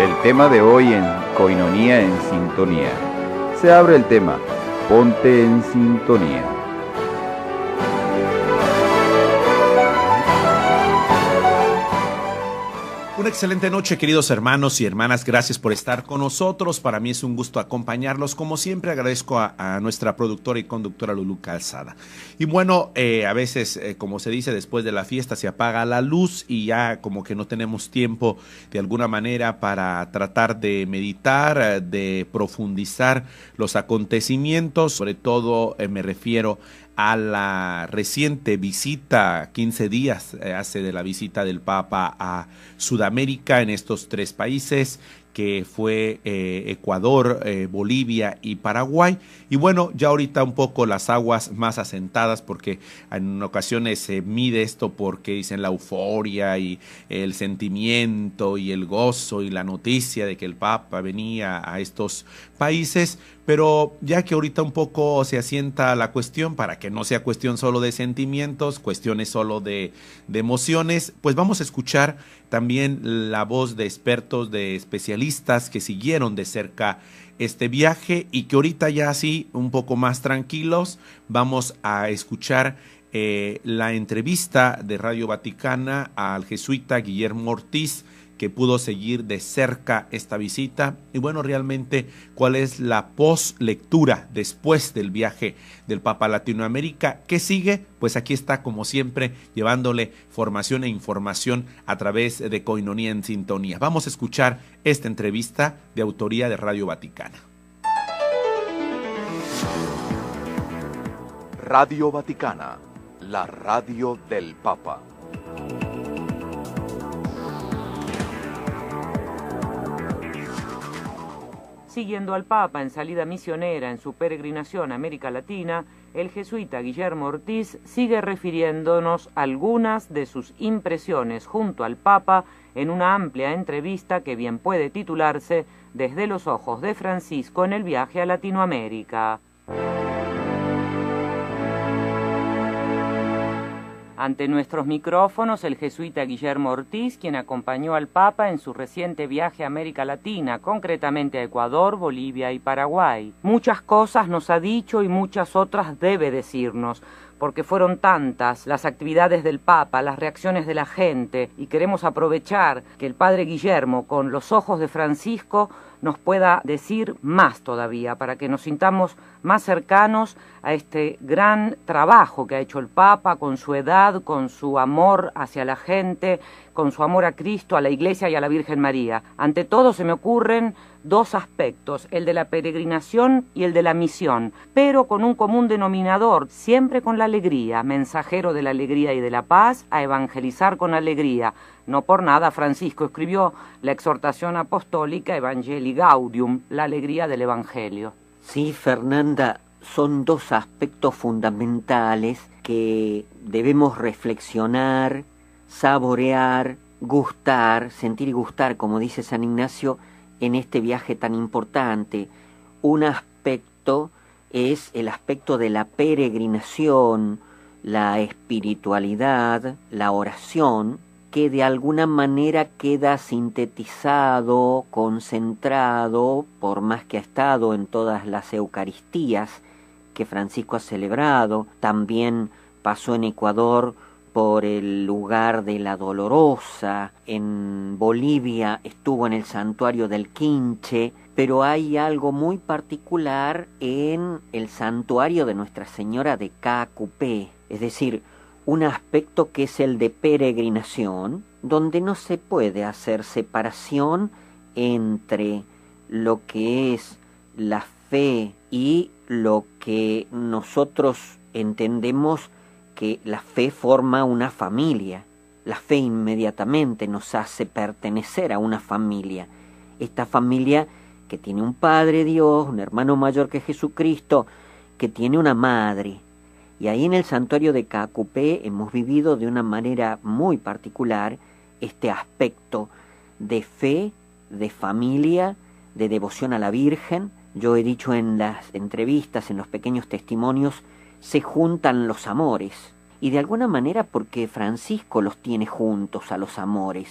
El tema de hoy en Koinonia en Sintonía. Se abre el tema, ponte en sintonía. Una excelente noche, queridos hermanos y hermanas. Gracias por estar con nosotros. Para mí es un gusto acompañarlos. Como siempre, agradezco a nuestra productora y conductora Lulú Calzada. Y bueno, a veces, como se dice, después de la fiesta se apaga la luz y ya como que no tenemos tiempo de alguna manera para tratar de meditar, de profundizar los acontecimientos. Sobre todo me refiero a la reciente visita, 15 días hace de la visita del Papa a Sudamérica en estos 3 países, que fue Ecuador, Bolivia y Paraguay. Y bueno, ya ahorita un poco las aguas más asentadas, porque en ocasiones se mide esto porque dicen la euforia y el sentimiento y el gozo y la noticia de que el Papa venía a estos países, pero ya que ahorita un poco se asienta la cuestión, para que no sea cuestión solo de sentimientos, cuestiones solo de emociones, pues vamos a escuchar también la voz de expertos, de especialistas que siguieron de cerca este viaje y que ahorita ya así un poco más tranquilos vamos a escuchar la entrevista de Radio Vaticana al jesuita Guillermo Ortiz, que pudo seguir de cerca esta visita. Y bueno, realmente, ¿cuál es la post-lectura después del viaje del Papa a Latinoamérica? ¿Qué sigue? Pues aquí está, como siempre, llevándole formación e información a través de Koinonia en Sintonía. Vamos a escuchar esta entrevista de autoría de Radio Vaticana. Radio Vaticana, la radio del Papa. Siguiendo al Papa en salida misionera en su peregrinación a América Latina, el jesuita Guillermo Ortiz sigue refiriéndonos algunas de sus impresiones junto al Papa en una amplia entrevista que bien puede titularse Desde los ojos de Francisco en el viaje a Latinoamérica. Ante nuestros micrófonos, el jesuita Guillermo Ortiz, quien acompañó al Papa en su reciente viaje a América Latina, concretamente a Ecuador, Bolivia y Paraguay. Muchas cosas nos ha dicho y muchas otras debe decirnos, porque fueron tantas las actividades del Papa, las reacciones de la gente, y queremos aprovechar que el Padre Guillermo, con los ojos de Francisco, nos pueda decir más todavía, para que nos sintamos más cercanos a este gran trabajo que ha hecho el Papa, con su edad, con su amor hacia la gente, con su amor a Cristo, a la Iglesia y a la Virgen María. Ante todo se me ocurren 2 aspectos, el de la peregrinación y el de la misión, pero con un común denominador, siempre con la alegría, mensajero de la alegría y de la paz, a evangelizar con alegría. No por nada Francisco escribió la exhortación apostólica Evangelii Gaudium, la alegría del Evangelio. Sí, Fernanda, son 2 aspectos fundamentales que debemos reflexionar, saborear, gustar, sentir y gustar, como dice San Ignacio, en este viaje tan importante. Un aspecto es el aspecto de la peregrinación, la espiritualidad, la oración, que de alguna manera queda sintetizado, concentrado, por más que ha estado en todas las Eucaristías que Francisco ha celebrado. También pasó en Ecuador por el lugar de la Dolorosa, en Bolivia estuvo en el santuario del Quinche, pero hay algo muy particular en el santuario de Nuestra Señora de Caacupé, es decir, un aspecto que es el de peregrinación, donde no se puede hacer separación entre lo que es la fe y lo que nosotros entendemos que la fe forma una familia. La fe inmediatamente nos hace pertenecer a una familia. Esta familia que tiene un Padre Dios, un hermano mayor que Jesucristo, que tiene una madre. Y ahí en el santuario de Caacupé hemos vivido de una manera muy particular este aspecto de fe, de familia, de devoción a la Virgen. Yo he dicho en las entrevistas, en los pequeños testimonios, se juntan los amores. Y de alguna manera porque Francisco los tiene juntos a los amores.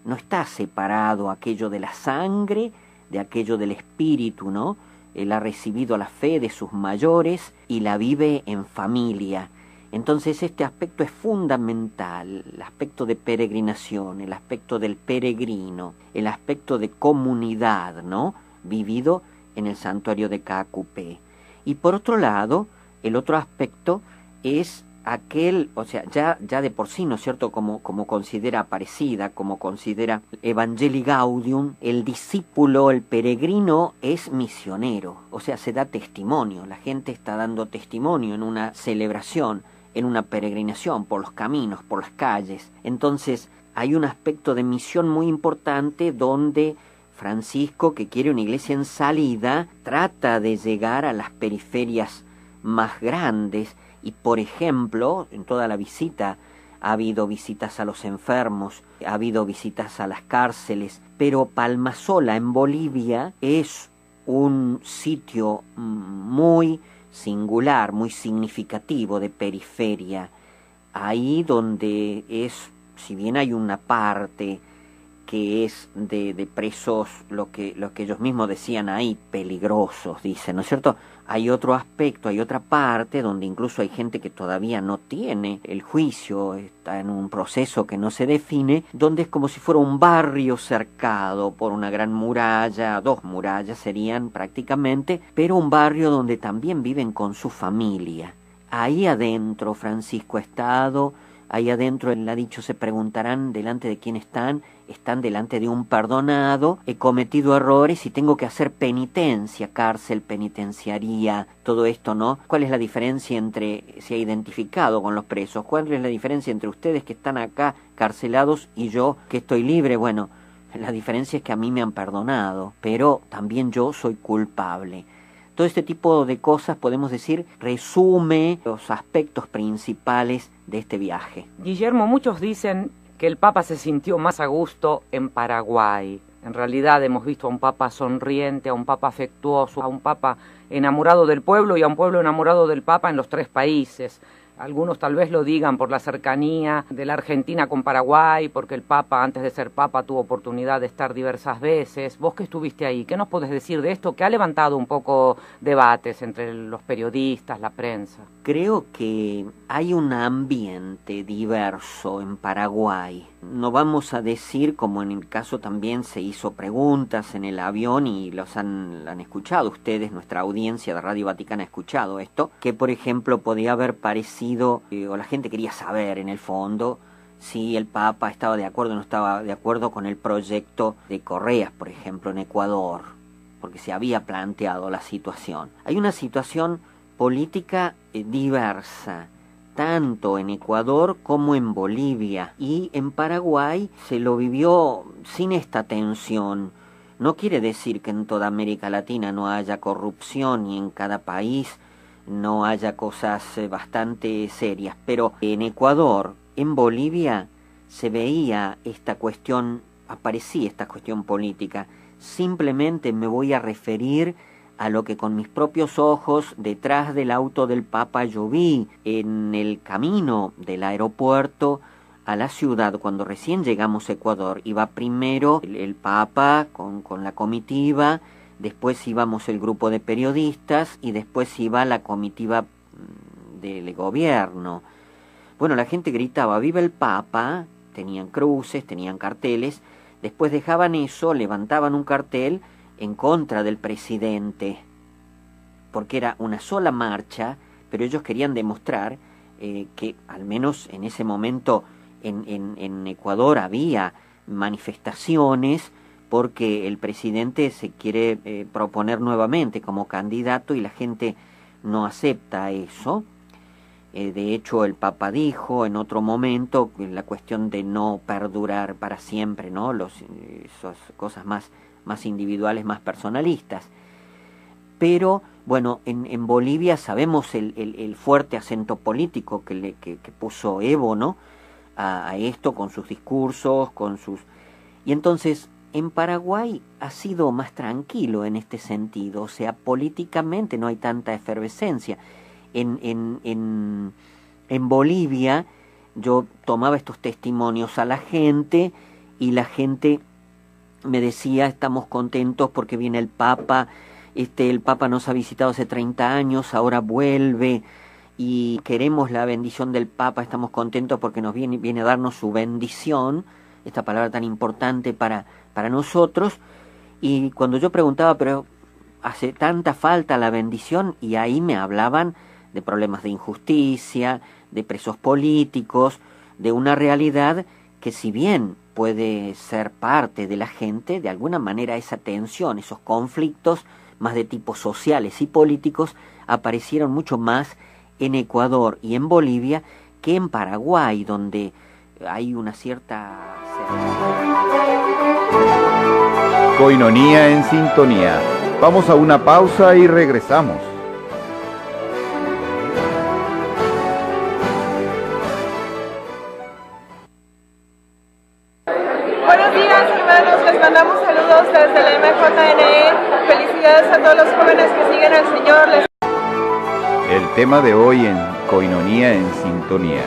no está separado aquello de la sangre, de aquello del espíritu, ¿no? Él ha recibido la fe de sus mayores y la vive en familia. Entonces este aspecto es fundamental, el aspecto de peregrinación, el aspecto del peregrino, el aspecto de comunidad, ¿no? Vivido en el santuario de Caacupé. Y por otro lado, el otro aspecto es aquel, o sea, ya de por sí, ¿no es cierto?, como considera Aparecida, como considera Evangelii Gaudium, el discípulo, el peregrino es misionero, o sea, se da testimonio, la gente está dando testimonio en una celebración, en una peregrinación, por los caminos, por las calles. Entonces, hay un aspecto de misión muy importante donde Francisco, que quiere una iglesia en salida, trata de llegar a las periferias más grandes. Y por ejemplo, en toda la visita ha habido visitas a los enfermos, ha habido visitas a las cárceles, pero Palmasola en Bolivia es un sitio muy singular, muy significativo de periferia. Ahí donde es, si bien hay una parte que es de presos, lo que ellos mismos decían ahí, peligrosos, dicen, ¿no es cierto? Hay otro aspecto, hay otra parte donde incluso hay gente que todavía no tiene el juicio, está en un proceso que no se define, donde es como si fuera un barrio cercado por una gran muralla, 2 murallas serían prácticamente, pero un barrio donde también viven con su familia. Ahí adentro Francisco ha estado. Ahí adentro él ha dicho, se preguntarán delante de quién están delante de un perdonado, he cometido errores y tengo que hacer penitencia, cárcel, penitenciaría, todo esto, ¿no? ¿Cuál es la diferencia entre, se ha identificado con los presos, cuál es la diferencia entre ustedes que están acá carcelados y yo que estoy libre? Bueno, la diferencia es que a mí me han perdonado, pero también yo soy culpable. Todo este tipo de cosas, podemos decir, resume los aspectos principales de este viaje. Guillermo, muchos dicen que el Papa se sintió más a gusto en Paraguay. En realidad hemos visto a un Papa sonriente, a un Papa afectuoso, a un Papa enamorado del pueblo y a un pueblo enamorado del Papa en los 3 países. Algunos tal vez lo digan por la cercanía de la Argentina con Paraguay, porque el Papa, antes de ser Papa, tuvo oportunidad de estar diversas veces. Vos que estuviste ahí, ¿qué nos podés decir de esto? Que ha levantado un poco debates entre los periodistas, la prensa. Creo que hay un ambiente diverso en Paraguay. No vamos a decir, como en el caso también se hizo preguntas en el avión y lo han escuchado ustedes, nuestra audiencia de Radio Vaticana ha escuchado esto, que por ejemplo podía haber parecido, o la gente quería saber en el fondo, si el Papa estaba de acuerdo o no estaba de acuerdo con el proyecto de Correas, por ejemplo, en Ecuador, porque se había planteado la situación. Hay una situación política diversa, tanto en Ecuador como en Bolivia, y en Paraguay se lo vivió sin esta tensión. No quiere decir que en toda América Latina no haya corrupción y en cada país no haya cosas bastante serias, pero en Ecuador, en Bolivia, se veía esta cuestión, aparecía esta cuestión política. Simplemente me voy a referir a lo que con mis propios ojos detrás del auto del Papa yo vi en el camino del aeropuerto a la ciudad. Cuando recién llegamos a Ecuador, iba primero el Papa con la comitiva, después íbamos el grupo de periodistas y después iba la comitiva del gobierno. Bueno, la gente gritaba ¡viva el Papa!, tenían cruces, tenían carteles, después dejaban eso, levantaban un cartel en contra del presidente, porque era una sola marcha, pero ellos querían demostrar que al menos en ese momento en Ecuador había manifestaciones porque el presidente se quiere proponer nuevamente como candidato y la gente no acepta eso. De hecho, el Papa dijo en otro momento la cuestión de no perdurar para siempre, ¿no? Esas cosas más individuales, más personalistas. Pero, bueno, en Bolivia sabemos el fuerte acento político que puso Evo, ¿no?, a esto, con sus discursos, Y entonces, en Paraguay ha sido más tranquilo en este sentido, o sea, políticamente no hay tanta efervescencia. En Bolivia yo tomaba estos testimonios a la gente y la gente me decía, estamos contentos porque viene el Papa, el Papa nos ha visitado hace 30 años, ahora vuelve y queremos la bendición del Papa, estamos contentos porque nos viene a darnos su bendición, esta palabra tan importante para nosotros. Y cuando yo preguntaba, pero hace tanta falta la bendición, y ahí me hablaban de problemas de injusticia, de presos políticos, de una realidad que, si bien puede ser parte de la gente, de alguna manera esa tensión, esos conflictos más de tipo sociales y políticos aparecieron mucho más en Ecuador y en Bolivia que en Paraguay, donde hay una cierta... Coinonía en sintonía. Vamos a una pausa y regresamos. Buenos días, hermanos, les mandamos saludos desde la MJNE. Felicidades a todos los jóvenes que siguen al Señor. El tema de hoy en Coinonía en sintonía.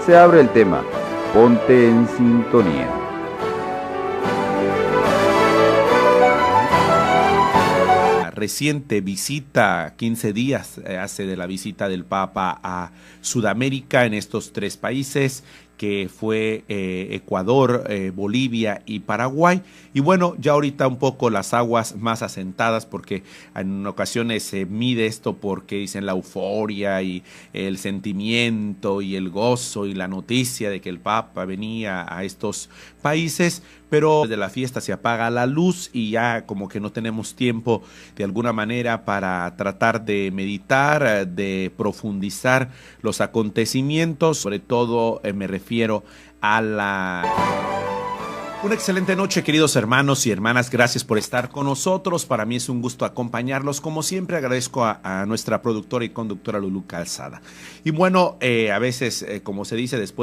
Se abre el tema, ponte en sintonía. Reciente visita, 15 días hace de la visita del Papa a Sudamérica en estos 3 países, que fue Ecuador, Bolivia y Paraguay. Y bueno, ya ahorita un poco las aguas más asentadas, porque en ocasiones se mide esto porque dicen la euforia y el sentimiento y el gozo y la noticia de que el Papa venía a estos países, pero de la fiesta se apaga la luz y ya como que no tenemos tiempo de alguna manera para tratar de meditar, de profundizar los acontecimientos, sobre todo me refiero a la... Una excelente noche, queridos hermanos y hermanas, gracias por estar con nosotros. Para mí es un gusto acompañarlos. Como siempre, agradezco a nuestra productora y conductora Lulú Calzada. Y bueno, a veces, como se dice, después